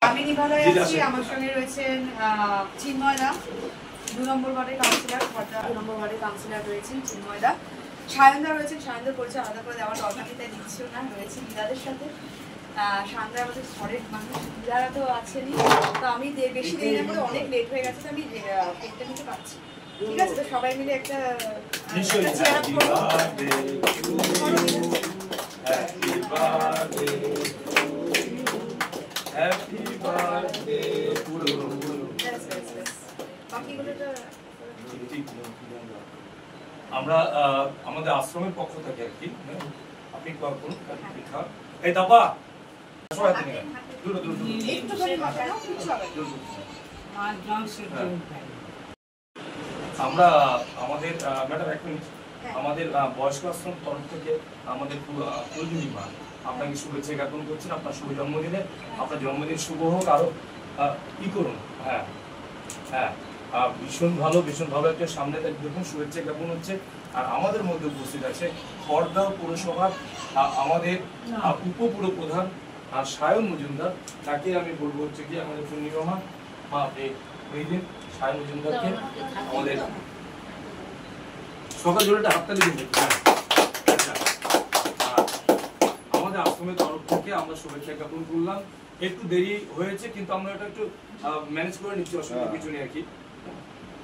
আমি নিভালয় আছি, আমার সঙ্গে রয়েছেন চিন্ময় দা, 2 নম্বর ওয়ার্ডের কাউন্সিলর, 2 নম্বর ওয়ার্ডের কাউন্সিলর রয়েছেন চিন্ময় দা, সায়নদা রয়েছেন, সায়নদার পরিচয় আলাদা করে দেওয়ার দরকার নেই, তাই দিচ্ছিও না, রয়েছে দিদাদের সাথে। সায়নদা আমাদের ঘরের মানুষ, দিদারা তো আছেনই। তো আমি বেশি দেরি না করে, অনেক লেট হয়ে গেছে, তো আমি কেকটা নিতে পারছি। ঠিক আছে, তো সবাই মিলে একটা চেয়ার আপ করবো। হ্যাপি বার্থডে পুরো আমরা আমাদের আশ্রমের পক্ষ থেকে আর কি আপনি করুন পিঠা এই দাবা আমরা আমাদের ম্যাডাম এক মিনিট আমাদের বয়স্ক আশ্রম তরফ থেকে আমাদের কুলজুরি মা আপনাকে শুভেচ্ছা জ্ঞাপন করছেন আপনার শুভ জন্মদিনে। আপনার জন্মদিন শুভ হোক, আরো ই করুন। হ্যাঁ হ্যাঁ, ভীষণ ভালো একটা সামনে দেখুন শুভেচ্ছা জ্ঞাপন হচ্ছে। আর আমাদের মধ্যে উপস্থিত আছে খড়দহ পৌরসভার আমাদের উপপুর প্রধান সায়ন মজুমদার। তাকে আমি বলবো হচ্ছে কি আমাদের পূর্ণিমা মা, আপনি ওই দিন সায়ন মজুমদারকে আমাদের সকাল জোরে হাততালি দিন। আমাদের আশ্রমের তরফ থেকে আমরা শুভেচ্ছা জ্ঞাপন করলাম। একটু দেরি হয়েছে কিন্তু আমরা এটা একটু ম্যানেজ করে নিচ্ছি, অসুবিধা কিছু নেই আর কি।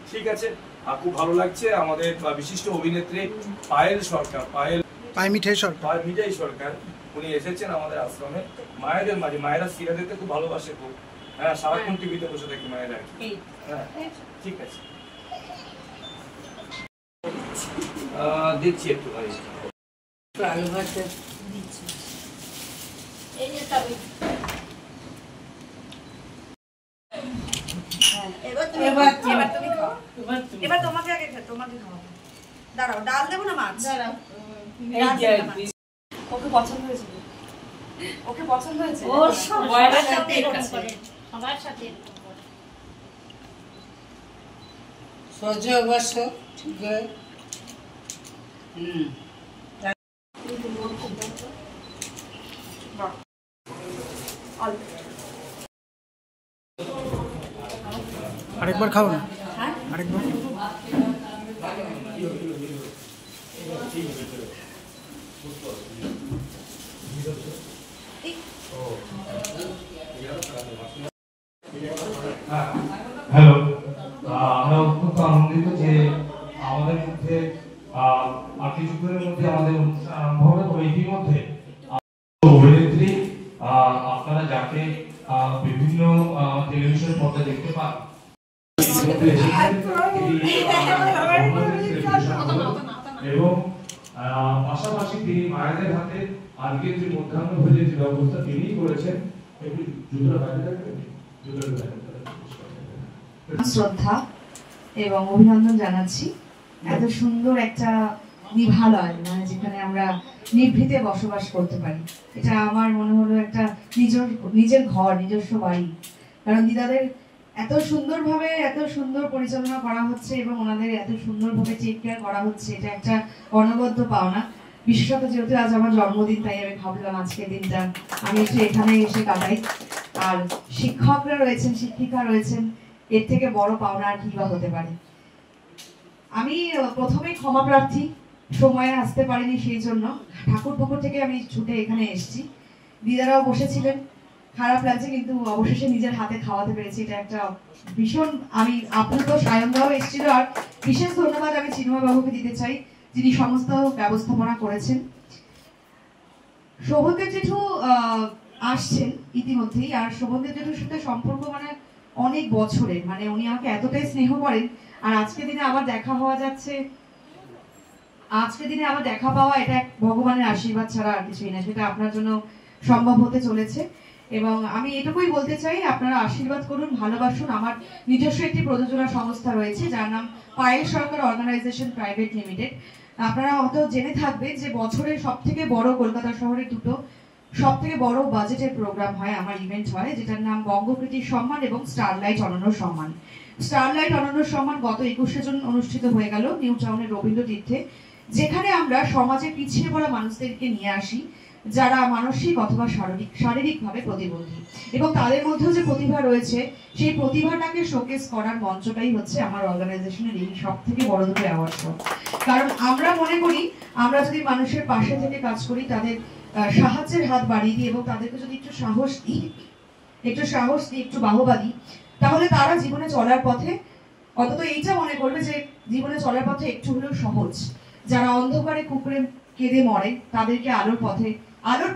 ঠিক আছে, খুব ভালো লাগছে। আমাদের বিশিষ্ট অভিনেত্রী পায়েল মিঠাই সরকার উনি এসেছেন আমাদের আশ্রমে মায়েদের মাঝে। মায়েরা সিরিয়াল দেখতে খুব ভালোবাসে, খুব হ্যাঁ, সারাক্ষণ টিভিতে বসে থাকি মায়েরা। হ্যাঁ ঠিক আছে, দেখছি একটু ভাই এবার তোমাকে আগে তোমাকে খাওয়াবো। দাঁড়াও, ডাল দেবো না মাছ? ওকে পছন্দ হয়েছে, ওকে পছন্দ হয়েছে। সবার সাথে সহ্য অবশ্য ঠিক আছে। আরেকবার খাও না, আরেকবার। হ্যালো, আমরা অত্যন্ত আনন্দিত যে আমাদের মধ্যে আর কিছুক্ষণের মধ্যে আমাদের অনুষ্ঠান আরম্ভ হবে। তবে ইতিমধ্যে অভিনেত্রী আপনারা যাকে বিভিন্ন টেলিভিশন পর্দায় দেখতে পান এবং পাশাপাশি তিনি মায়েদের হাতে আজকে যে মধ্যাহ্ন ভোজের যে ব্যবস্থা তিনি করেছেন। একটু জুতোর বাইরে রাখবেন, জুতোর বাইরে। শ্রদ্ধা এবং অভিনন্দন জানাচ্ছি এত সুন্দর একটা নিভালয়, মানে যেখানে আমরা নিভৃতে বসবাস করতে পারি। এটা আমার মনে হলো একটা নিজের ঘর, নিজস্ব বাড়ি। কারণ দিদাদের এত সুন্দরভাবে এত সুন্দর পরিচালনা করা হচ্ছে এবং ওনাদের এত সুন্দরভাবে টেক কেয়ার করা হচ্ছে, এটা একটা অনবদ্য পাওনা। বিশেষত যেহেতু আজ আমার জন্মদিন, তাই আমি ভাবলাম আজকের দিনটা আমি একটু এখানে এসে কাটাই। আর শিক্ষকরা রয়েছেন, শিক্ষিকা রয়েছেন, এর থেকে বড় পাওনা আর কি বা হতে পারে। আমি প্রথমেই ক্ষমা প্রার্থী, সময়ে আসতে পারিনি, সেই জন্য ঠাকুর পুকুর থেকে আমি ছুটে এখানে এসেছি। দিদারাও বসেছিলেন, খারাপ লাগছে কিন্তু অবশেষে নিজের হাতে খাওয়াতে পেরেছি, এটা একটা ভীষণ আমি আপ্লুত। সায়নদাও এসেছিল। আর বিশেষ ধন্যবাদ আমি চিন্ময় বাবুকে দিতে চাই, যিনি সমস্ত ব্যবস্থাপনা করেছেন। শোভনদেব জেঠু আসছেন ইতিমধ্যেই। আর শোভনদেব জেঠুর সাথে সম্পর্ক মানে অনেক বছরের, মানে উনি আমাকে এতটাই স্নেহ করেন। আর আজকে দিনে আবার দেখা হওয়া যাচ্ছে, আজকে দিনে আবার দেখা পাওয়া, এটা এক ভগবানের আশীর্বাদ ছাড়া আর কিছুই না। সেটা আপনার জন্য সম্ভব হতে চলেছে এবং আমি এটুকুই বলতে চাই, আপনারা আশীর্বাদ করুন, ভালোবাসুন। আমার নিজস্ব একটি প্রযোজনা সংস্থা রয়েছে যার নাম পায়েল সরকার অর্গানাইজেশন প্রাইভেট লিমিটেড। আপনারা হয়তো জেনে থাকবেন যে বছরের সবথেকে বড় কলকাতা শহরে দুটো সবথেকে বড় বাজেটের প্রোগ্রাম হয়, আমার ইভেন্ট হয়, যেটার নাম বঙ্গকৃতির সম্মান এবং স্টারলাইট অনন্য সম্মান। স্টারলাইট অনন্য সম্মান গত 21শে জুন অনুষ্ঠিত হয়ে গেল নিউ টাউনের রবীন্দ্র তীর্থে, যেখানে আমরা সমাজে পিছিয়ে পড়া মানুষদেরকে নিয়ে আসি, যারা মানসিক অথবা শারীরিকভাবে প্রতিবন্ধী, এবং তাদের মধ্যেও যে প্রতিভা রয়েছে সেই প্রতিভাটাকে শোকেস করার মঞ্চটাই হচ্ছে আমার অর্গানাইজেশনের এই সব থেকে বড় দুটো অ্যাওয়ার্ড শো। কারণ আমরা মনে করি আমরা যদি মানুষের পাশে থেকে কাজ করি, তাদের সাহায্যের হাত বাড়িয়ে দিই এবং তাদেরকে যদি একটু সাহস দিই, একটু বাহবা দিই, তাহলে তারা জীবনে চলার পথে অন্তত এইটা মনে করবে যে জীবনে চলার পথে একটু হলেও সহজ। যারা অন্ধকারে কুকুরে কেঁদে মরে তাদেরকে আলোর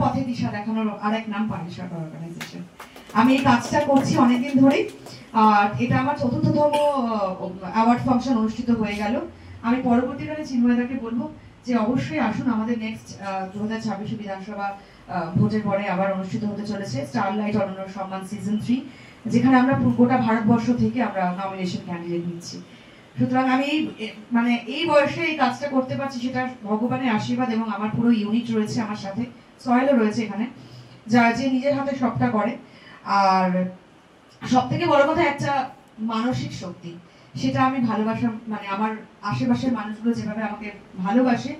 পথে দিশা দেখানোর আরেক নাম পায়েল সরকার অর্গানাইজেশন। আমি এই কাজটা করছি অনেকদিন ধরেই, আর এটা আমার ৪র্থতম অ্যাওয়ার্ড ফাংশন অনুষ্ঠিত হয়ে গেল। আমি পরবর্তীকালে চিন্ময়দাকে বলবো যে অবশ্যই আসুন, আমাদের নেক্সট 2026 বিধানসভা ভোটের পরে আবার অনুষ্ঠিত হতে চলেছে স্টারলাইট অনন্য সম্মান সিজন 3, যেখানে আমরা গোটা ভারতবর্ষ থেকে আমরা নমিনেশন ক্যান্ডিডেট নিচ্ছি। সুতরাং আমি মানে এই বয়সে এই কাজটা করতে পারছি, সেটা ভগবানের আশীর্বাদ, এবং আমার পুরো ইউনিট রয়েছে আমার সাথে, সোহেলও রয়েছে এখানে, যে নিজের হাতে সবটা করে। আর সব থেকে বড় কথা একটা মানসিক শক্তি, সেটা আমি ভালোবাসা, মানে আমার আশেপাশের মানুষগুলো যেভাবে আমাকে ভালোবাসে,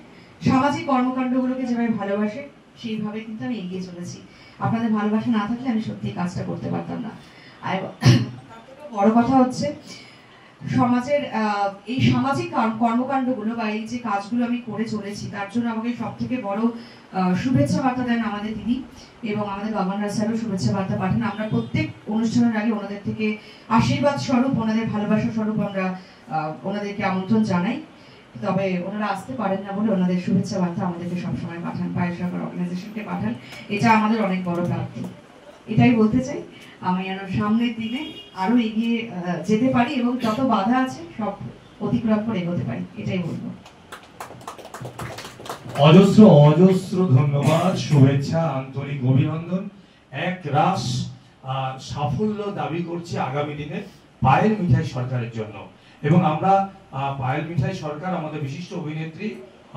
সামাজিক কর্মকাণ্ডগুলোকে যেভাবে ভালোবাসে, সেইভাবে কিন্তু আমি এগিয়ে চলেছি। আপনাদের ভালোবাসা না থাকলে আমি সত্যি কাজটা করতে পারতাম না। আর বড় কথা হচ্ছে সমাজের এই সামাজিক কর্মকাণ্ডগুলো বা এই যে কাজগুলো আমি করে চলেছি, তার জন্য আমাকে সব থেকে বড় শুভেচ্ছা বার্তা দেন আমাদের দিদি, এবং আমাদের গভর্নর স্যারও শুভেচ্ছা বার্তা পাঠান। আমরা প্রত্যেক অনুষ্ঠানের আগে ওনাদের থেকে আশীর্বাদ স্বরূপ, ওনাদের ভালোবাসা স্বরূপ আমরা ওনাদেরকে আমন্ত্রণ জানাই। তবে ওনারা আসতে পারেন না বলে ওনাদের শুভেচ্ছা বার্তা আমাদেরকে সবসময় পাঠান, পায়েল সরকার অর্গানাইজেশনকে পাঠান। এটা আমাদের অনেক বড় প্রাপ্তি। এটাই বলতে চাই, আমি যেন সামনের দিনে আরো এগিয়ে যেতে পারি এবং যত বাধা আছে সব অতিক্রম করে এগোতে পারি, এটাই বলবো। অজস্র অজস্র ধন্যবাদ, শুভেচ্ছা, আন্তরিক অভিনন্দন। এক রাস সাফল্য দাবি করছি আগামী দিনে পায়েল মিঠাই সরকারের জন্য। এবং আমরা পায়েল মিঠাই সরকার আমাদের বিশিষ্ট অভিনেত্রী,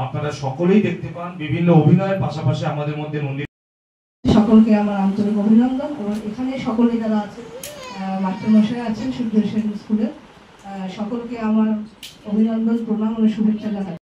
আপনারা সকলেই দেখতে পান বিভিন্ন অভিনয়ের পাশাপাশি আমাদের মধ্যে সকলকে আমার আন্তরিক অভিনন্দন। এবং এখানে সকলে যারা আছে, মাস্টারমশাই আছেন সুখদেব সেন স্কুলের, সকলকে আমার অভিনন্দন, প্রণাম ও শুভেচ্ছা জানাই।